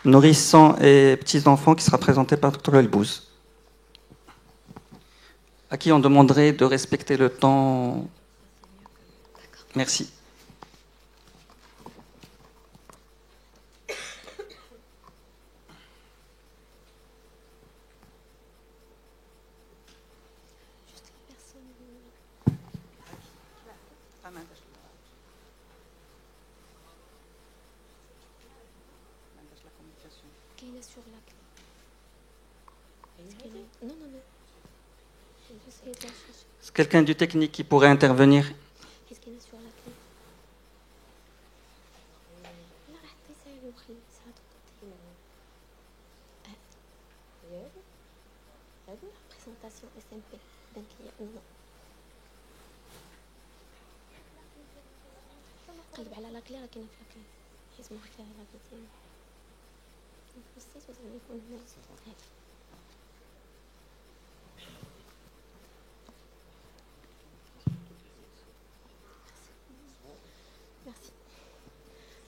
nourrissons et petits-enfants qui sera présenté par Dr Elbouz. À qui on demanderait de respecter le temps. Merci. Est-ce quelqu'un du technique qui pourrait intervenir?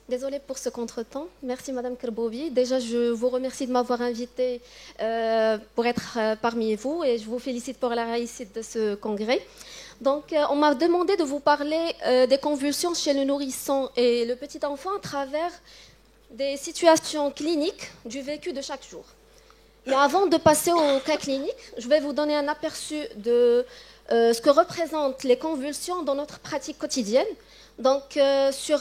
Désolée pour ce contretemps. Merci Madame Kerboubi. Déjà, je vous remercie de m'avoir invitée pour être parmi vous et je vous félicite pour la réussite de ce congrès. Donc, on m'a demandé de vous parler des convulsions chez le nourrisson et le petit enfant à travers des situations cliniques du vécu de chaque jour. Mais avant de passer au cas clinique, je vais vous donner un aperçu de ce que représentent les convulsions dans notre pratique quotidienne. Donc, sur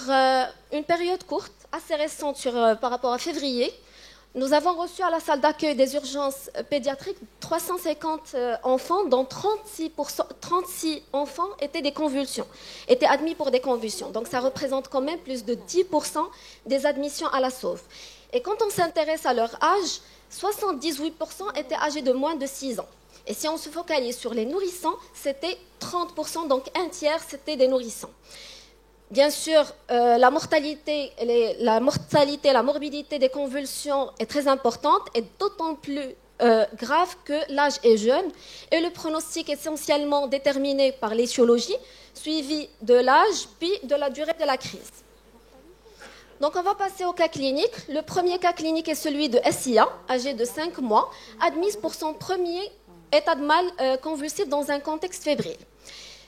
une période courte, assez récente par rapport à février, nous avons reçu à la salle d'accueil des urgences pédiatriques 350 enfants, dont 36 enfants étaient admis pour des convulsions. Donc, ça représente quand même plus de 10% des admissions à la sauve. Et quand on s'intéresse à leur âge, 78% étaient âgés de moins de 6 ans. Et si on se focalise sur les nourrissons, c'était 30%, donc un tiers, c'était des nourrissons. Bien sûr, la mortalité, la morbidité des convulsions est très importante et d'autant plus grave que l'âge est jeune et le pronostic est essentiellement déterminé par l'étiologie, suivi de l'âge puis de la durée de la crise. Donc on va passer au cas clinique. Le premier cas clinique est celui de SIA, âgé de 5 mois, admise pour son premier état de mal convulsif dans un contexte fébrile.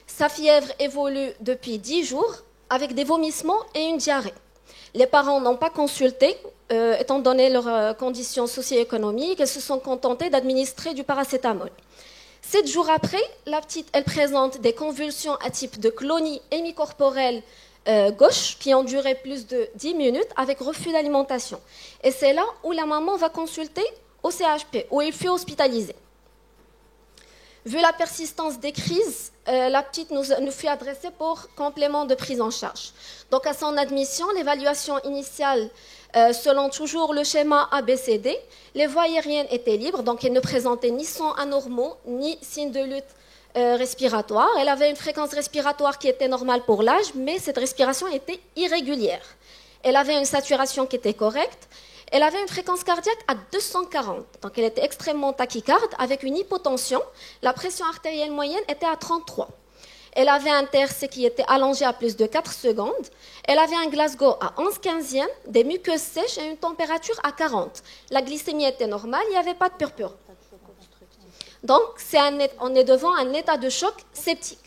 Sa fièvre évolue depuis 10 jours, avec des vomissements et une diarrhée. Les parents n'ont pas consulté, étant donné leurs conditions socio-économiques, et se sont contentés d'administrer du paracétamol. 7 jours après, la petite, elle présente des convulsions à type de clonie hémicorporelle gauche, qui ont duré plus de 10 minutes, avec refus d'alimentation. Et c'est là où la maman va consulter au CHP, où il fut hospitalisé. Vu la persistance des crises, la petite nous fut adressée pour complément de prise en charge. Donc à son admission, l'évaluation initiale, selon toujours le schéma ABCD, les voies aériennes étaient libres, donc elle ne présentait ni sons anormaux, ni signes de lutte respiratoire. Elle avait une fréquence respiratoire qui était normale pour l'âge, mais cette respiration était irrégulière. Elle avait une saturation qui était correcte. Elle avait une fréquence cardiaque à 240, donc elle était extrêmement tachycarde avec une hypotension. La pression artérielle moyenne était à 33. Elle avait un TRC qui était allongé à plus de 4 secondes. Elle avait un Glasgow à 11/15, des muqueuses sèches et une température à 40. La glycémie était normale, il n'y avait pas de purpure. Donc, on est devant un état de choc septique.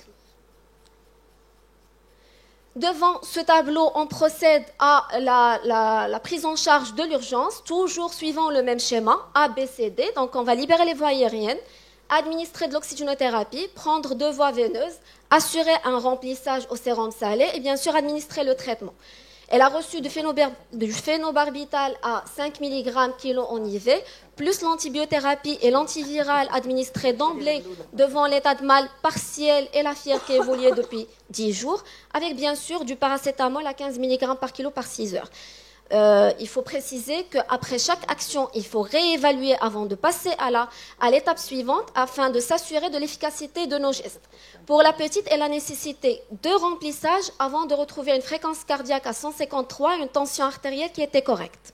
Devant ce tableau, on procède à la prise en charge de l'urgence, toujours suivant le même schéma, ABCD. Donc, on va libérer les voies aériennes, administrer de l'oxygénothérapie, prendre 2 voies veineuses, assurer un remplissage au sérum salé et bien sûr administrer le traitement. Elle a reçu du phénobarbital à 5 mg kg en IV, plus l'antibiothérapie et l'antiviral administré d'emblée devant l'état de mal partiel et la fièvre qui évoluait depuis 10 jours, avec bien sûr du paracétamol à 15 mg par kilo par 6 heures. Il faut préciser qu'après chaque action, il faut réévaluer avant de passer à l'étape suivante afin de s'assurer de l'efficacité de nos gestes. Pour la petite, elle a nécessité 2 remplissages avant de retrouver une fréquence cardiaque à 153 et une tension artérielle qui était correcte.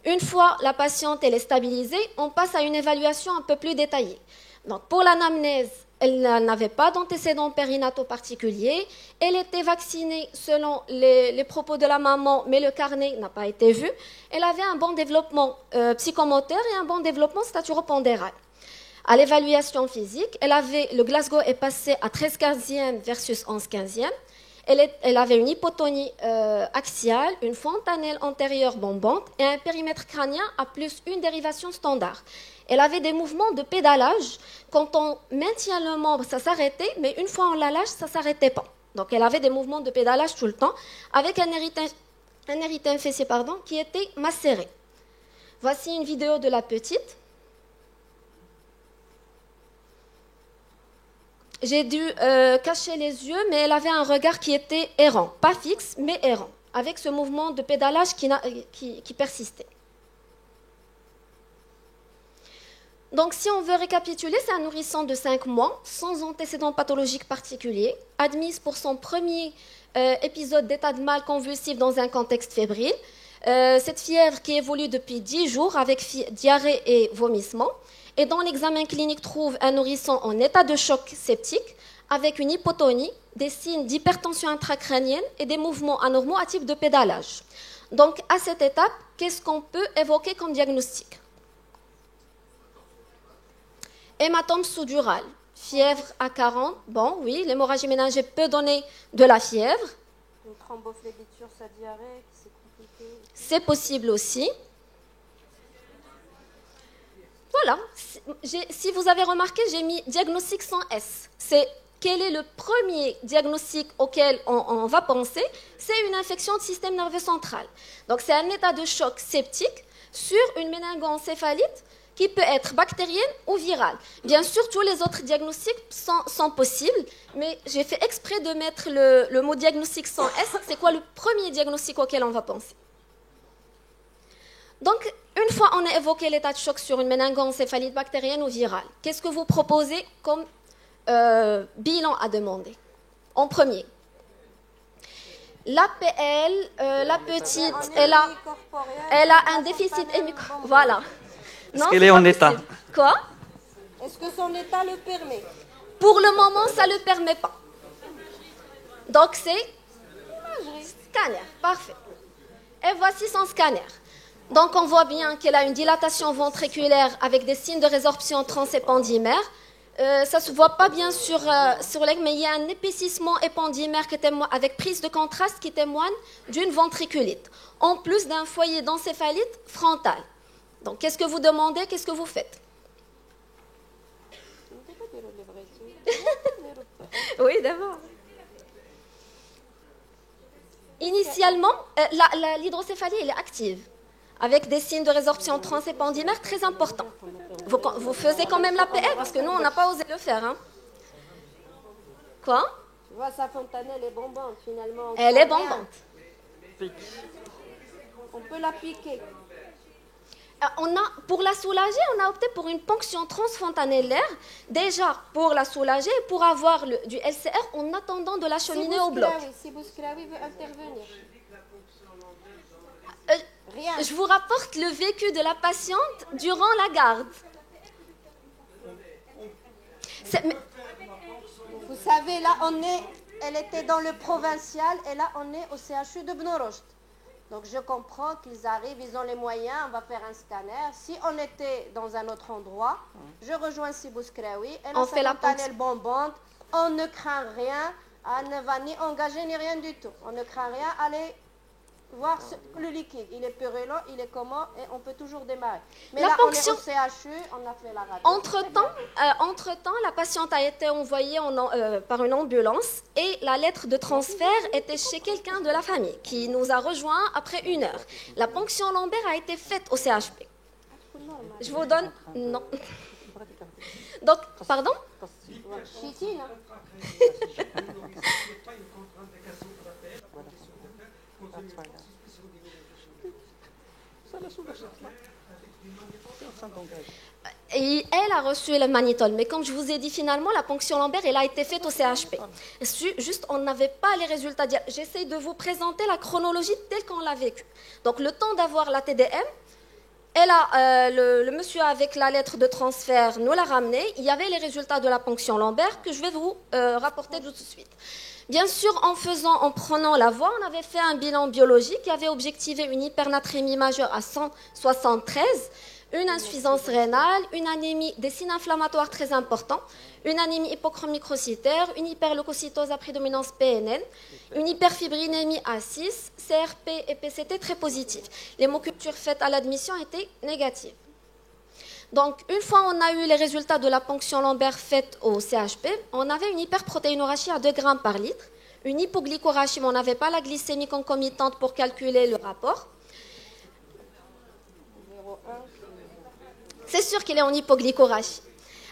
Une fois la patiente elle est stabilisée, on passe à une évaluation un peu plus détaillée. Donc, pour l'anamnèse, Elle n'avait pas d'antécédents périnataux particuliers. Elle était vaccinée selon les propos de la maman, mais le carnet n'a pas été vu. Elle avait un bon développement psychomoteur et un bon développement staturopondéral. À l'évaluation physique, le Glasgow est passé à 13/15e versus 11/15e. Elle avait une hypotonie axiale, une fontanelle antérieure bombante et un périmètre crânien à plus une dérivation standard. Elle avait des mouvements de pédalage. Quand on maintient le membre, ça s'arrêtait, mais une fois on la lâche, ça ne s'arrêtait pas. Donc elle avait des mouvements de pédalage tout le temps, avec un érythème fessier qui était macéré. Voici une vidéo de la petite. J'ai dû cacher les yeux, mais elle avait un regard qui était errant, pas fixe, mais errant, avec ce mouvement de pédalage qui persistait. Donc, si on veut récapituler, c'est un nourrisson de 5 mois, sans antécédents pathologiques particuliers, admise pour son premier épisode d'état de mal convulsif dans un contexte fébrile. Cette fièvre qui évolue depuis 10 jours avec diarrhée et vomissement. Et dans l'examen clinique, trouve un nourrisson en état de choc septique, avec une hypotonie, des signes d'hypertension intracrânienne et des mouvements anormaux à type de pédalage. Donc, à cette étape, qu'est-ce qu'on peut évoquer comme diagnostic ? Hématome sous-dural, fièvre à 40, bon, oui, l'hémorragie méningée peut donner de la fièvre. Une thrombophlébite sa diarrhée, c'est compliqué. C'est possible aussi. Voilà, si vous avez remarqué, j'ai mis diagnostic sans S. C'est quel est le premier diagnostic auquel on va penser? C'est une infection du système nerveux central. Donc c'est un état de choc septique sur une méningoencéphalite qui peut être bactérienne ou virale. Bien sûr, tous les autres diagnostics sont possibles, mais j'ai fait exprès de mettre le mot diagnostic sans S. C'est quoi le premier diagnostic auquel on va penser? Donc, une fois on a évoqué l'état de choc sur une méningoencéphalite bactérienne ou virale, qu'est-ce que vous proposez comme bilan à demander? En premier, l'APL, la petite, elle a un déficit hémico... Voilà. Est-ce qu'elle est en état? Quoi? Est-ce que son état le permet? Pour le moment, ça ne le permet pas. Donc, c'est scanner. Parfait. Et voici son scanner. Donc, on voit bien qu'elle a une dilatation ventriculaire avec des signes de résorption transépandymère. Ça ne se voit pas bien sur l'aigle, mais il y a un épaississement épandymère avec prise de contraste qui témoigne d'une ventriculite, en plus d'un foyer d'encéphalite frontale. Donc, qu'est-ce que vous demandez? Qu'est-ce que vous faites? Oui, d'abord. Initialement, l'hydrocéphalie elle est active, avec des signes de résorption transépandymère très importants. Vous faisiez quand même l'APL, parce que nous, on n'a pas osé le faire. Hein. Quoi? Tu vois, sa fontanelle est bombante, finalement. Elle est bombante. On peut la piquer. Pour la soulager, on a opté pour une ponction transfontanellaire, déjà pour la soulager et pour avoir du LCR en attendant de l'acheminer au bloc. Si Bouskraoui veut intervenir. Rien. Je vous rapporte le vécu de la patiente durant la garde. Vous savez, là, elle était dans le provincial et là, on est au CHU de Bnorocht. Donc, je comprends qu'ils arrivent, ils ont les moyens, on va faire un scanner. Si on était dans un autre endroit, je rejoins Bouskraoui, elle a sa fontanelle bombante, on ne craint rien, elle ne va ni engager ni rien du tout. On ne craint rien, allez voir le liquide, il est purulent, il est comment, et on peut toujours démarrer. Mais là, on est au CHU, on a fait la radio. Entre-temps, la patiente a été envoyée par une ambulance et la lettre de transfert était chez quelqu'un de la famille qui nous a rejoints après 1 heure. La ponction lombaire a été faite au CHP. Je vous donne... Non. Donc, pardon? Chitine, Et elle a reçu le mannitol, mais comme je vous ai dit, finalement, la ponction lombaire, elle a été faite au CHP. Juste, on n'avait pas les résultats. J'essaie de vous présenter la chronologie telle qu'on l'a vécue. Donc, le temps d'avoir la TDM, Et là, le monsieur avec la lettre de transfert nous l'a ramené. Il y avait les résultats de la ponction lombaire que je vais vous rapporter tout de suite. Bien sûr, en prenant la voie, on avait fait un bilan biologique qui avait objectivé une hypernatrémie majeure à 173, une insuffisance rénale, une anémie, des signes inflammatoires très importants, une anémie hypochromicrocytaire, une hyperleucocytose à prédominance PNN, une hyperfibrinémie à 6, CRP et PCT très positifs. L'hémoculture faite à l'admission était négative. Donc, une fois on a eu les résultats de la ponction lombaire faite au CHP, on avait une hyperprotéinorachie à 2 grammes par litre, une hypoglycorachie, mais on n'avait pas la glycémie concomitante pour calculer le rapport. C'est sûr qu'il est en hypoglycorachie.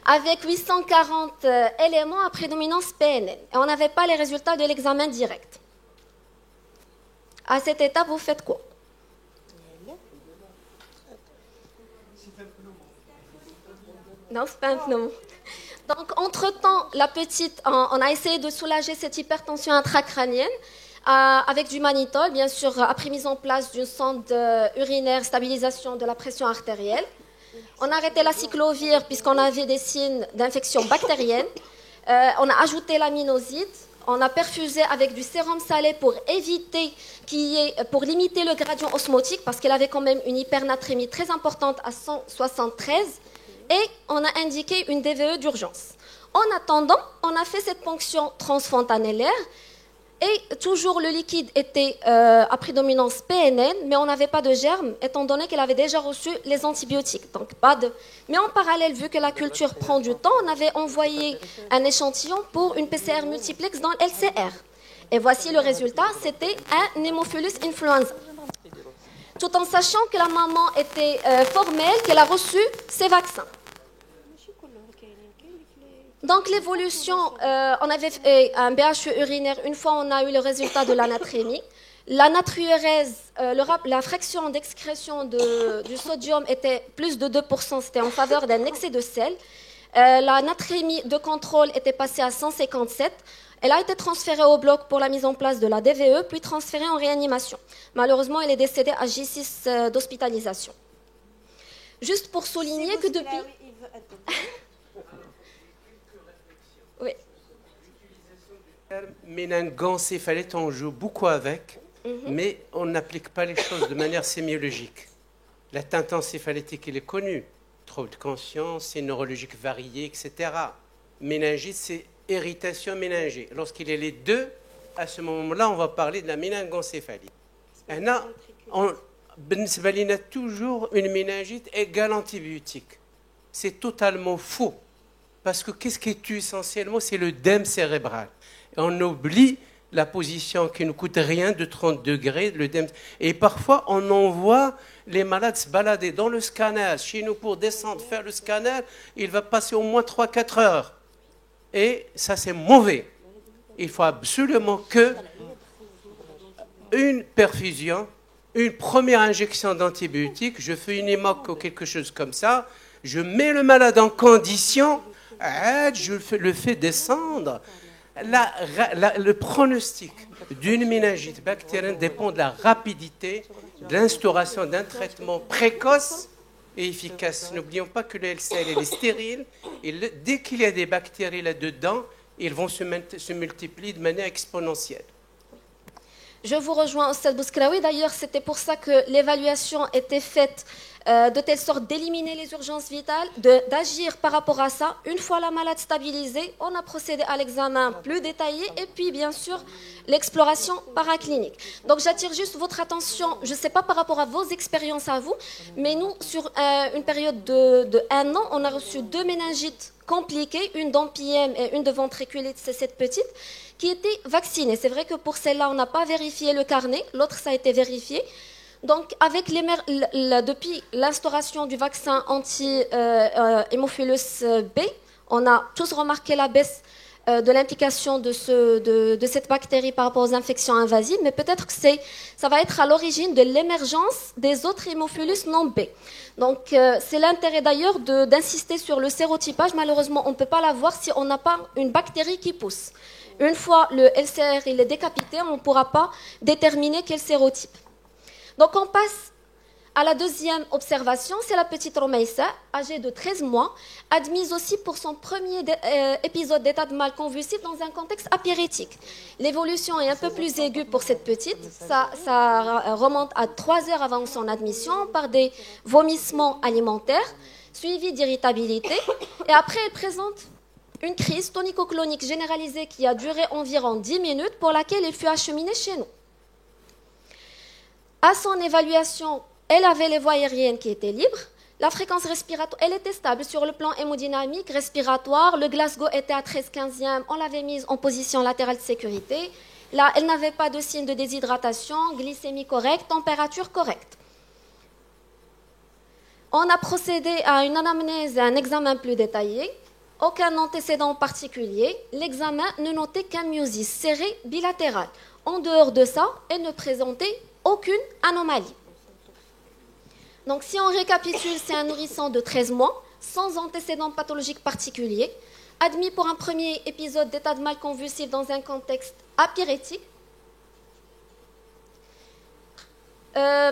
Avec 840 éléments à prédominance PNN. Et on n'avait pas les résultats de l'examen direct. À cette étape, vous faites quoi? Non, c'est pas un pneumo. Donc, entre-temps, la petite, on a essayé de soulager cette hypertension intracrânienne avec du mannitol, bien sûr, après mise en place d'une sonde urinaire, stabilisation de la pression artérielle. On a arrêté la cyclovir puisqu'on avait des signes d'infection bactérienne. On a ajouté l'aminoside. On a perfusé avec du sérum salé pour limiter le gradient osmotique parce qu'elle avait quand même une hypernatrémie très importante à 173. Et on a indiqué une DVE d'urgence. En attendant, on a fait cette ponction transfontanellaire et toujours le liquide était à prédominance PNN, mais on n'avait pas de germes étant donné qu'elle avait déjà reçu les antibiotiques. Donc Mais en parallèle, vu que la culture prend du temps, on avait envoyé un échantillon pour une PCR multiplex dans LCR. Et voici le résultat, c'était un Haemophilus influenza. Tout en sachant que la maman était formelle, qu'elle a reçu ces vaccins. Donc l'évolution, on avait fait un BHE urinaire une fois on a eu le résultat de la natrémie. La natriurèse, la fraction d'excrétion du sodium était plus de 2%, c'était en faveur d'un excès de sel. La natrémie de contrôle était passée à 157. Elle a été transférée au bloc pour la mise en place de la DVE, puis transférée en réanimation. Malheureusement, elle est décédée à J6 d'hospitalisation. Juste pour souligner que depuis... Oui. Méningoencéphalite, on joue beaucoup avec, mais on n'applique pas les choses de manière sémiologique. L'atteinte encéphalétique, elle est connue. Trouble de conscience, c'est neurologique varié, etc. Méningite, c'est irritation méningée. Lorsqu'il y a les deux, à ce moment-là, on va parler de la méningoencéphalie. On a toujours une méningite égale antibiotique. C'est totalement faux. Parce que qu'est-ce qui tue essentiellement? C'est l'œdème cérébral. Et on oublie la position qui ne coûte rien de 30 degrés. Et parfois, on envoie les malades se balader dans le scanner. Chez nous, pour descendre, faire le scanner, il va passer au moins 3-4 heures. Et ça, c'est mauvais. Il faut absolument une perfusion, une première injection d'antibiotiques, je fais une hémoc ou quelque chose comme ça, je mets le malade en condition, je le fais descendre. Le pronostic d'une méningite bactérienne dépend de la rapidité de l'instauration d'un traitement précoce et efficace. N'oublions pas que le LCL est stérile et dès qu'il y a des bactéries là-dedans, ils vont se multiplier de manière exponentielle. Je vous rejoins, Oustad Bouskraoui. D'ailleurs, c'était pour ça que l'évaluation était faite de telle sorte d'éliminer les urgences vitales, d'agir par rapport à ça. Une fois la malade stabilisée, on a procédé à l'examen plus détaillé et puis, bien sûr, l'exploration paraclinique. Donc, j'attire juste votre attention, je ne sais pas par rapport à vos expériences à vous, mais nous, sur une période de 1 an, on a reçu 2 méningites compliquées, une d'empyème et une de ventriculite, c'est cette petite, qui étaient vaccinées. C'est vrai que pour celle-là, on n'a pas vérifié le carnet, l'autre, ça a été vérifié. Donc, depuis l'instauration du vaccin anti-hémophilus B, on a tous remarqué la baisse de l'implication de cette bactérie par rapport aux infections invasives, mais peut-être que ça va être à l'origine de l'émergence des autres hémophilus non B. Donc, c'est l'intérêt d'ailleurs d'insister sur le sérotypage. Malheureusement, on ne peut pas l'avoir si on n'a pas une bactérie qui pousse. Une fois le LCR il est décapité, on ne pourra pas déterminer quel sérotype. Donc on passe à la deuxième observation, c'est la petite Romaïssa, âgée de 13 mois, admise aussi pour son premier épisode d'état de mal convulsif dans un contexte apyrétique. L'évolution est un peu plus aiguë pour cette petite. Ça remonte à 3 heures avant son admission par des vomissements alimentaires, suivis d'irritabilité. Et après, elle présente une crise tonico-clonique généralisée qui a duré environ 10 minutes, pour laquelle elle fut acheminée chez nous. À son évaluation, elle avait les voies aériennes qui étaient libres. La fréquence respiratoire, elle était stable sur le plan hémodynamique, respiratoire. Le Glasgow était à 13/15e. On l'avait mise en position latérale de sécurité. Là, elle n'avait pas de signe de déshydratation, glycémie correcte, température correcte. On a procédé à une anamnèse et un examen plus détaillé. Aucun antécédent particulier. L'examen ne notait qu'un myosis serré bilatéral. En dehors de ça, elle ne présentait aucune anomalie. Donc, si on récapitule, c'est un nourrisson de 13 mois, sans antécédent pathologique particulier, admis pour un premier épisode d'état de mal convulsif dans un contexte apyrétique,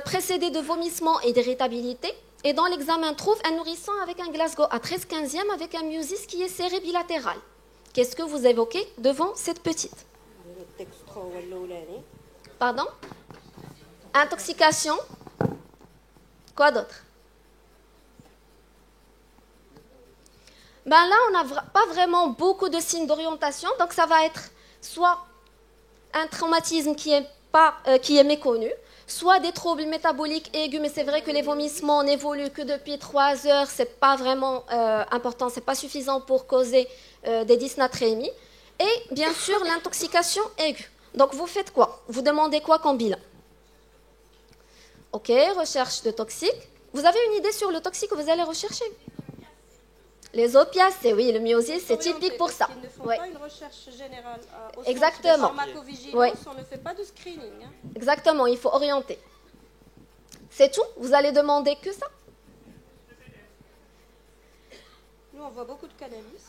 précédé de vomissements et d'irritabilité. Et dans l'examen, trouve un nourrisson avec un Glasgow à 13/15e avec un myosis qui est serré bilatéral. Qu'est-ce que vous évoquez devant cette petite? Pardon? Intoxication. Quoi d'autre? Ben là, on n'a pas vraiment beaucoup de signes d'orientation, donc ça va être soit un traumatisme qui est méconnu, soit des troubles métaboliques aigus, mais c'est vrai que les vomissements n'évoluent que depuis 3 heures, c'est pas vraiment important, c'est pas suffisant pour causer des dysnatrémies, et bien sûr l'intoxication aiguë. Donc vous faites quoi? Vous demandez quoi comme bilan? Ok, recherche de toxiques. Vous avez une idée sur le toxique que vous allez rechercher? Les opiacés, oui, le myosis, c'est typique pour ça. Ils ne font Ouais. pas une recherche générale au Exactement. centre de pharmacovigilance, Ouais. on ne fait pas de screening. Hein. Exactement, il faut orienter. C'est tout? Vous allez demander que ça? Nous, on voit beaucoup de cannabis.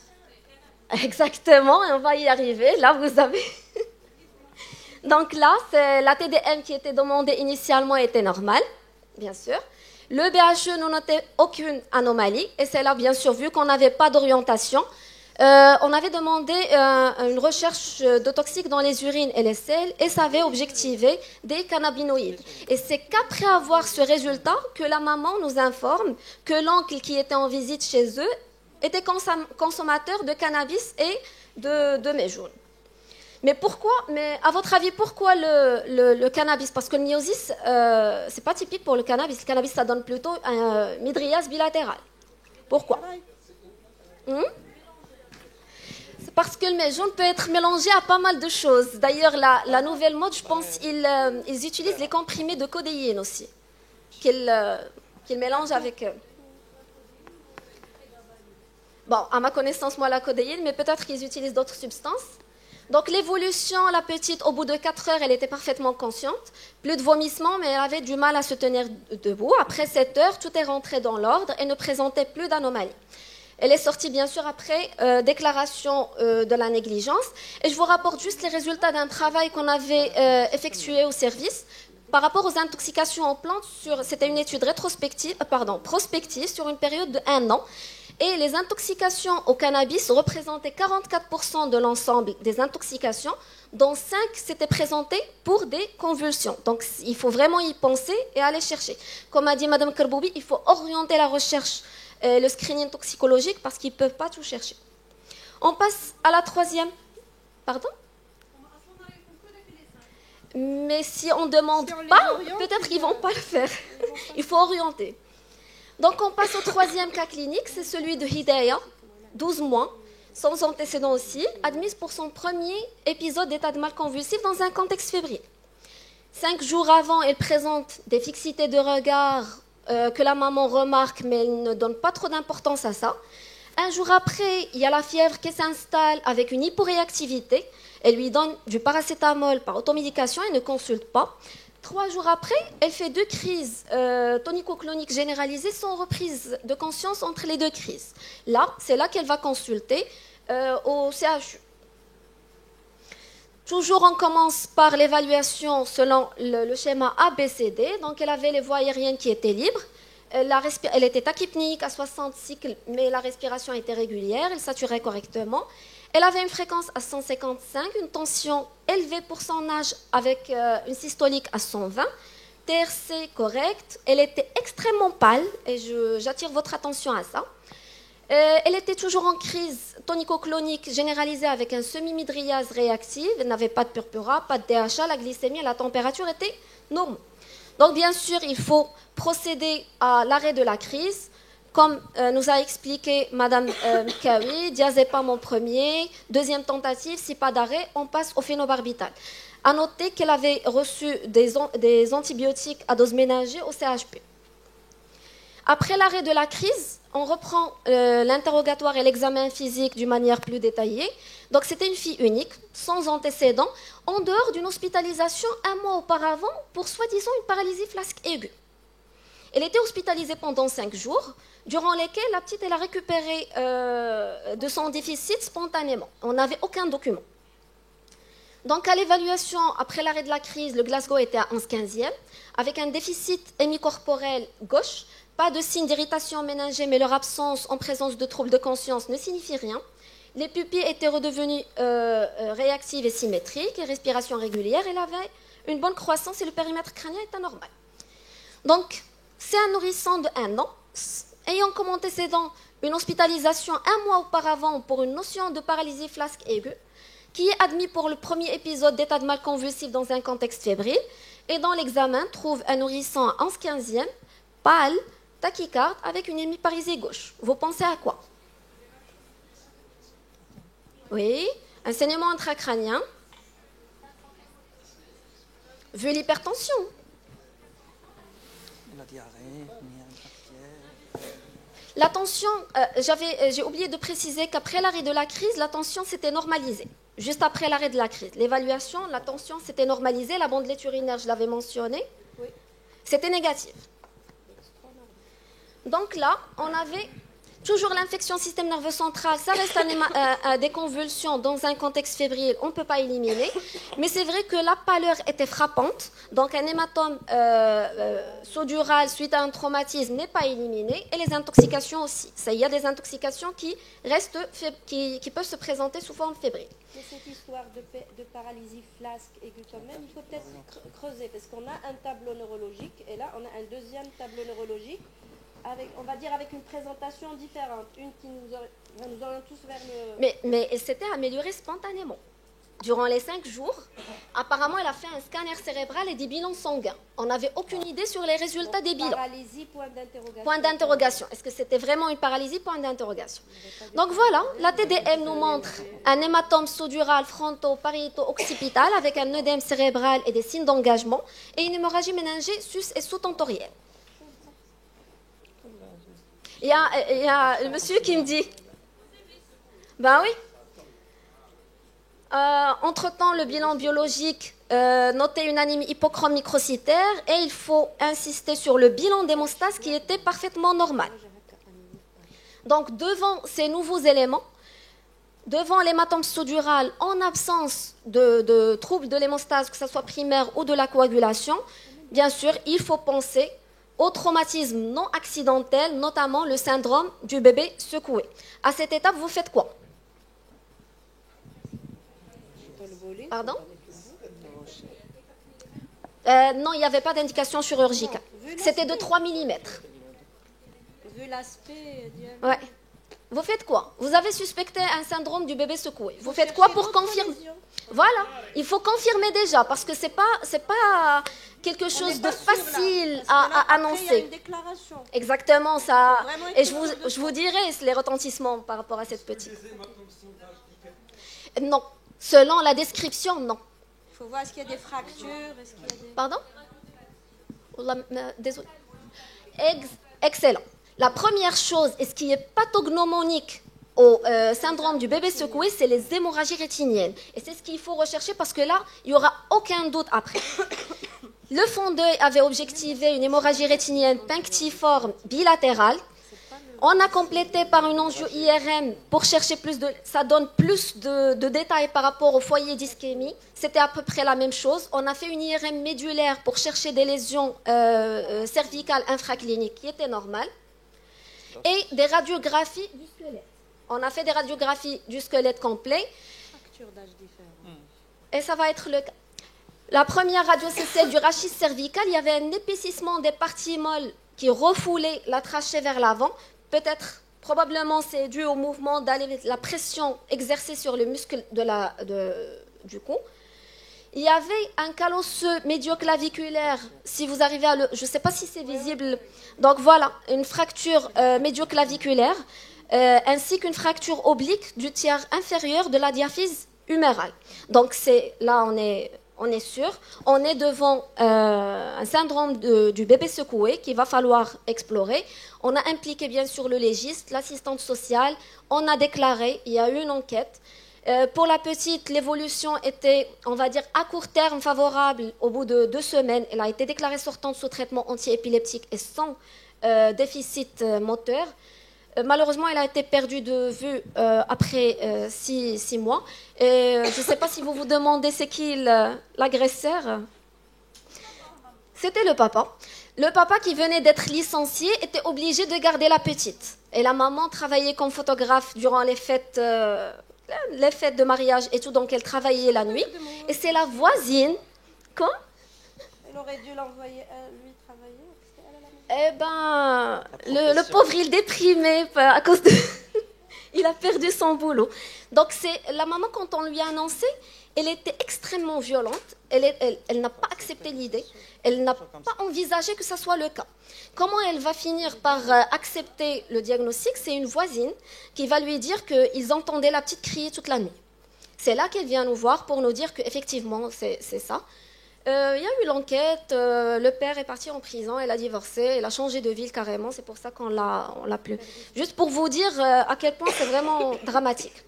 Exactement, et on va y arriver. Là, vous avez... Donc là, c'est la TDM qui était demandée initialement était normale, bien sûr. Le BHE ne notait aucune anomalie, et c'est là, bien sûr, vu qu'on n'avait pas d'orientation, on avait demandé une recherche de toxiques dans les urines et les selles, et ça avait objectivé des cannabinoïdes. Et c'est qu'après avoir ce résultat que la maman nous informe que l'oncle qui était en visite chez eux était consommateur de cannabis et de méjoune. Mais pourquoi? Mais à votre avis, pourquoi le cannabis? Parce que le myosis, c'est pas typique pour le cannabis. Le cannabis, ça donne plutôt un mydriase bilatéral. Pourquoi? C'est parce que le méjoune peut être mélangé à pas mal de choses. D'ailleurs, la nouvelle mode, je pense, ils utilisent les comprimés de codéine aussi, qu'ils mélangent avec... Bon, à ma connaissance, moi, la codéine, mais peut-être qu'ils utilisent d'autres substances. Donc l'évolution, la petite, au bout de 4 heures, elle était parfaitement consciente. Plus de vomissements, mais elle avait du mal à se tenir debout. Après 7 heures, tout est rentré dans l'ordre et ne présentait plus d'anomalie. Elle est sortie, bien sûr, après déclaration de la négligence. Et je vous rapporte juste les résultats d'un travail qu'on avait effectué au service par rapport aux intoxications en plantes. C'était une étude prospective sur une période de 1 an. Et les intoxications au cannabis représentaient 44% de l'ensemble des intoxications, dont 5 s'étaient présentées pour des convulsions. Donc il faut vraiment y penser et aller chercher. Comme a dit Mme Kerboubi, il faut orienter la recherche, le screening toxicologique, parce qu'ils ne peuvent pas tout chercher. On passe à la troisième. Pardon? Mais si on ne demande pas, peut-être qu'ils ne vont pas le faire. Il faut orienter. Donc on passe au troisième cas clinique, c'est celui de Hidaya, 12 mois, sans antécédent aussi, admise pour son premier épisode d'état de mal convulsif dans un contexte fébrile. 5 jours avant, elle présente des fixités de regard que la maman remarque, mais elle ne donne pas trop d'importance à ça. 1 jour après, il y a la fièvre qui s'installe avec une hyporéactivité. Elle lui donne du paracétamol par automédication et ne consulte pas. 3 jours après, elle fait 2 crises tonico-cloniques généralisées sans reprise de conscience entre les 2 crises. Là, c'est là qu'elle va consulter au CHU. Toujours, on commence par l'évaluation selon le schéma ABCD. Donc, elle avait les voies aériennes qui étaient libres. Elle était tachypnéique à 60 cycles, mais la respiration était régulière, elle saturait correctement. Elle avait une fréquence à 155, une tension élevée pour son âge avec une systolique à 120, TRC correct. Elle était extrêmement pâle, et j'attire votre attention à ça. Elle était toujours en crise tonico-clonique généralisée avec un semi-mydriase réactive. Elle n'avait pas de purpura, pas de DHA, la glycémie et la température étaient normaux. Donc, bien sûr, il faut procéder à l'arrêt de la crise. Comme nous a expliqué Mme Mikawi, diazépam en premier, deuxième tentative, si pas d'arrêt, on passe au phénobarbital. À noter qu'elle avait reçu des antibiotiques à dose ménagée au CHP. Après l'arrêt de la crise, on reprend l'interrogatoire et l'examen physique d'une manière plus détaillée. Donc, c'était une fille unique, sans antécédents, en dehors d'une hospitalisation un mois auparavant pour soi-disant une paralysie flasque aiguë. Elle était hospitalisée pendant 5 jours, durant lesquels la petite elle a récupéré de son déficit spontanément. On n'avait aucun document. Donc, à l'évaluation, après l'arrêt de la crise, le Glasgow était à 11/15e, avec un déficit hémicorporel gauche. Pas de signe d'irritation méningée, mais leur absence en présence de troubles de conscience ne signifie rien. Les pupilles étaient redevenues réactives et symétriques, et respiration régulière. Elle avait une bonne croissance et le périmètre crânien est anormal. Donc, c'est un nourrisson de 1 an, ayant comme antécédent une hospitalisation 1 mois auparavant pour une notion de paralysie flasque aiguë, qui est admis pour le premier épisode d'état de mal convulsif dans un contexte fébrile, et dans l'examen trouve un nourrisson à 11/15e, pâle, tachycarde avec une hémiparésie gauche. Vous pensez à quoi? Oui, un saignement intracrânien. Vu l'hypertension. La diarrhée, la tension, j'ai oublié de préciser qu'après l'arrêt de la crise, la tension s'était normalisée. Juste après l'arrêt de la crise. L'évaluation, la tension s'était normalisée. La bandelette urinaire, je l'avais mentionné. Oui. C'était négatif. Donc là, on avait toujours l'infection système nerveux central. Ça reste des convulsions dans un contexte fébrile, on ne peut pas éliminer. Mais c'est vrai que la pâleur était frappante. Donc un hématome sous-dural suite à un traumatisme n'est pas éliminé. Et les intoxications aussi. Il y a des intoxications qui peuvent se présenter sous forme fébrile. Mais cette histoire de paralysie flasque aiguë quand même, il faut peut-être creuser. Parce qu'on a un tableau neurologique. Et là, on a un deuxième tableau neurologique. On va dire avec une présentation différente, une qui nous oriente tous vers le... Mais elle s'était améliorée spontanément. Durant les 5 jours, apparemment, elle a fait un scanner cérébral et des bilans sanguins. On n'avait aucune idée sur les résultats des bilans. Paralysie, point d'interrogation. Point d'interrogation. Est-ce que c'était vraiment une paralysie? Point d'interrogation. Donc voilà, la TDM nous montre un hématome sous-dural, fronto-pariéto-occipital avec un œdème cérébral et des signes d'engagement et une hémorragie méningée sus- et sous-tentorielle. Il y a le monsieur qui me dit, ben oui, entre-temps, le bilan biologique notait une anémie hypochrome microcytaire et il faut insister sur le bilan d'hémostase qui était parfaitement normal. Donc, devant ces nouveaux éléments, devant l'hématome sous-dural, en absence de troubles de l'hémostase, que ce soit primaire ou de la coagulation, bien sûr, il faut penser au traumatisme non accidentel, notamment le syndrome du bébé secoué. À cette étape, vous faites quoi? Pardon? Non, il n'y avait pas d'indication chirurgicale. C'était de 3 mm. Vu l'aspect... Ouais. Vous faites quoi? Vous avez suspecté un syndrome du bébé secoué. Vous faites quoi pour confirmer? Voilà, il faut confirmer déjà, parce que c'est pas quelque chose de facile à annoncer. Il y a une déclaration. Exactement, ça. Et je vous dirai les retentissements par rapport à cette petite. Non, selon la description, non. Il faut voir est-ce qu'il y a des fractures, est-ce qu'il y a des... Pardon? Désolé. Excellent. La première chose, et ce qui est pathognomonique au syndrome du bébé secoué, c'est les hémorragies rétiniennes. Et c'est ce qu'il faut rechercher parce que là, il n'y aura aucun doute après. Le fond d'œil avait objectivé une hémorragie rétinienne punctiforme bilatérale. On a complété par une angios IRM pour chercher plus de... Ça donne plus de détails par rapport au foyer d'ischémie. C'était à peu près la même chose. On a fait une IRM médulaire pour chercher des lésions cervicales infracliniques qui étaient normales. Et des radiographies du squelette. On a fait des radiographies du squelette complet. Et ça va être le cas. La première radio, c'est celle du rachis cervical. Il y avait un épaississement des parties molles qui refoulait la trachée vers l'avant. Peut-être, probablement, c'est dû au mouvement d'aller la pression exercée sur le muscle du cou. Il y avait un calosseux médioclaviculaire, si vous arrivez à le... Je ne sais pas si c'est visible. Donc voilà, une fracture médioclaviculaire, ainsi qu'une fracture oblique du tiers inférieur de la diaphyse humérale. Donc là, on est sûr. On est devant un syndrome du bébé secoué qu'il va falloir explorer. On a impliqué bien sûr le légiste, l'assistante sociale. On a déclaré, il y a eu une enquête. Pour la petite, l'évolution était, on va dire, à court terme favorable. Au bout de 2 semaines, elle a été déclarée sortante sous traitement antiépileptique et sans déficit moteur. Malheureusement, elle a été perdue de vue après 6 mois. Et je ne sais pas si vous vous demandez c'est qui l'agresseur. C'était le papa. Le papa qui venait d'être licencié était obligé de garder la petite. Et la maman travaillait comme photographe durant les fêtes de mariage et tout, donc elle travaillait la nuit. Et c'est la voisine. Quoi? Elle aurait dû l'envoyer lui travailler. Eh ben, le pauvre, il déprimait à cause de... Il a perdu son boulot. Donc, c'est la maman, quand on lui a annoncé, elle était extrêmement violente. Elle n'a pas accepté l'idée. Elle n'a pas envisagé que ça soit le cas. Comment elle va finir par accepter le diagnostic? C'est une voisine qui va lui dire qu'ils entendaient la petite crier toute la nuit. C'est là qu'elle vient nous voir pour nous dire qu'effectivement, c'est ça. Il y a eu l'enquête, le père est parti en prison, elle a divorcé, elle a changé de ville carrément, c'est pour ça qu'on l'a plus. Juste pour vous dire à quel point c'est vraiment dramatique.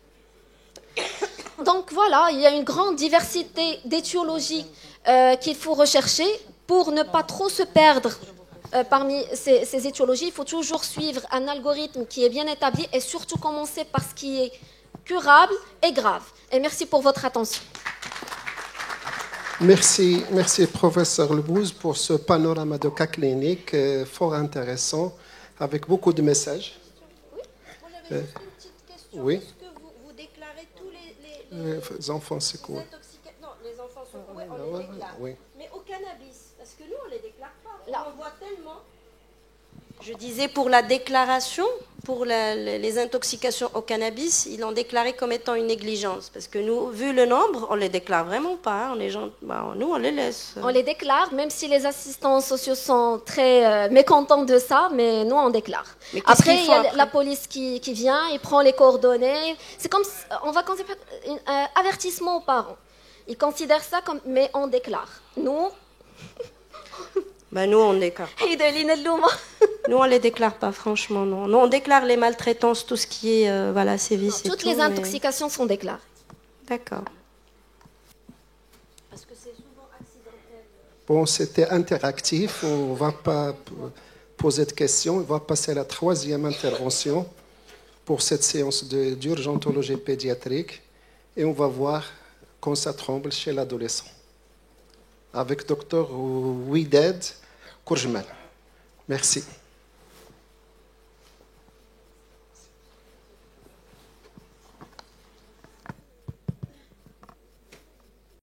Donc voilà, il y a une grande diversité d'étiologies qu'il faut rechercher pour ne pas trop se perdre parmi ces étiologies. Il faut toujours suivre un algorithme qui est bien établi et surtout commencer par ce qui est curable et grave. Et merci pour votre attention. Merci, professeur Lebouze, pour ce panorama de cas clinique fort intéressant, avec beaucoup de messages. Oui, moi j'avais juste une petite question. Oui. Est-ce que vous déclarez tous les enfants secoués? Non, les enfants secoués, on les déclare. Oui. Mais au cannabis, parce que nous, on ne les déclare pas. Là, on voit tellement... Je disais pour la déclaration, pour les intoxications au cannabis, ils l'ont déclaré comme étant une négligence. Parce que nous, vu le nombre, on ne les déclare vraiment pas. Hein. Nous, on les laisse. On les déclare, même si les assistants sociaux sont très mécontents de ça, mais nous, on déclare. Après, il y a la police qui vient, il prend les coordonnées. C'est comme, on va considérer un avertissement aux parents. Ils considèrent ça comme, mais on déclare. Nous... nous, on déclare. Nous, on ne les déclare pas, franchement, non. Nous, on déclare les maltraitances, tout ce qui est sévices et tout. Toutes les intoxications sont déclarées. D'accord. Parce que c'est souvent accidentel. Bon, c'était interactif. On ne va pas poser de questions. On va passer à la 3e intervention pour cette séance d'urgentologie pédiatrique. Et on va voir quand ça tremble chez l'adolescent. Avec Dr Ouidad Kourjman. Merci.